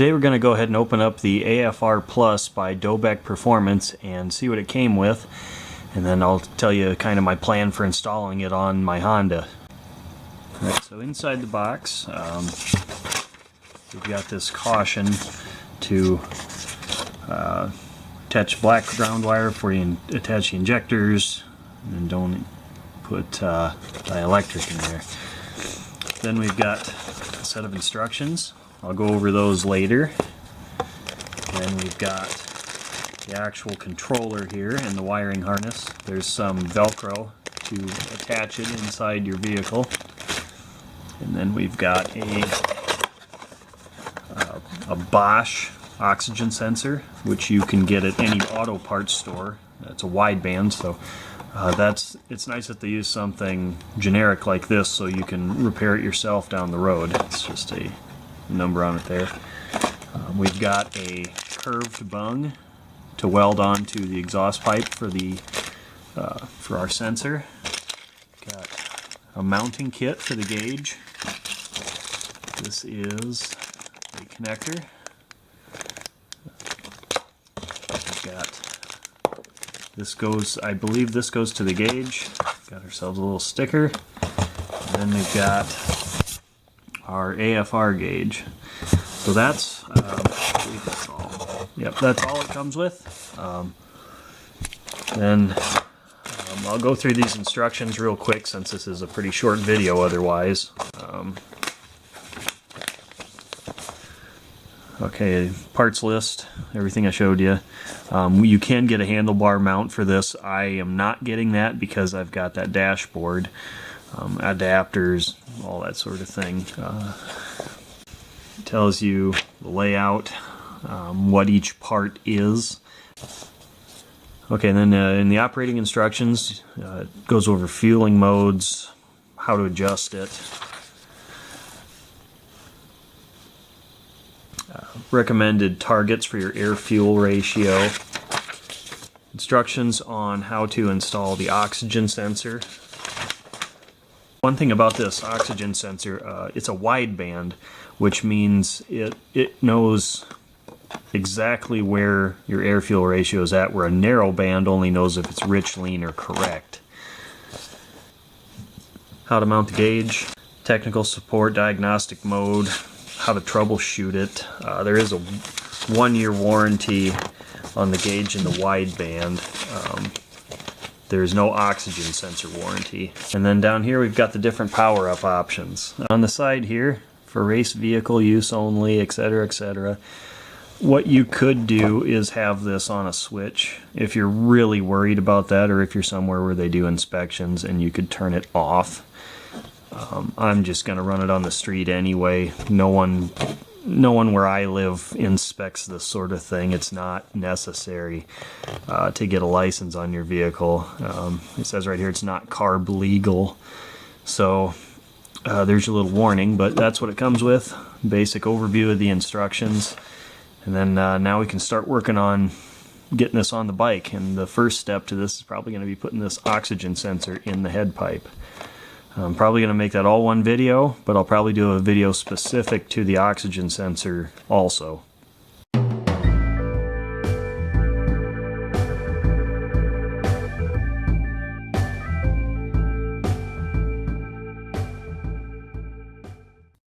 Today we're going to go ahead and open up the AFR Plus by Dobeck Performance and see what it came with, and then I'll tell you kind of my plan for installing it on my Honda. Alright, so inside the box we've got this caution to attach black ground wire before you attach the injectors, and don't put dielectric in there. Then we've got a set of instructions. I'll go over those later. Then we've got the actual controller here and the wiring harness. There's some Velcro to attach it inside your vehicle. And then we've got a Bosch oxygen sensor, which you can get at any auto parts store. It's a wideband, so it's nice that they use something generic like this so you can repair it yourself down the road. It's just a number on it there. We've got a curved bung to weld onto the exhaust pipe for our sensor. Got a mounting kit for the gauge. This is a connector. We've got this goes, I believe this goes to the gauge. Got ourselves a little sticker. And then we've got our AFR gauge. So that's all. Yep, that's all it comes with. Then I'll go through these instructions real quick since this is a pretty short video otherwise. Okay, parts list, everything I showed you. You can get a handlebar mount for this. I am not getting that because I've got that dashboard, adapters, all that sort of thing. It tells you the layout, what each part is. Okay, and then in the operating instructions, it goes over fueling modes, how to adjust it. Recommended targets for your air-fuel ratio. Instructions on how to install the oxygen sensor. One thing about this oxygen sensor, it's a wideband, which means it knows exactly where your air-fuel ratio is at, where a narrow band only knows if it's rich, lean, or correct. How to mount the gauge, technical support, diagnostic mode, how to troubleshoot it. There is a 1-year warranty on the gauge in the wideband. There's no oxygen sensor warranty. And then down here we've got the different power-up options. On the side here, for race vehicle use only, etc., etc. What you could do is have this on a switch if you're really worried about that, or if you're somewhere where they do inspections and you could turn it off. I'm just going to run it on the street anyway. No one where I live inspects this sort of thing. It's not necessary to get a license on your vehicle. It says right here it's not carb legal. So there's your little warning, but that's what it comes with. Basic overview of the instructions. And then now we can start working on getting this on the bike. And the first step to this is probably going to be putting this oxygen sensor in the head pipe. I'm probably going to make that all one video, but I'll probably do a video specific to the oxygen sensor also.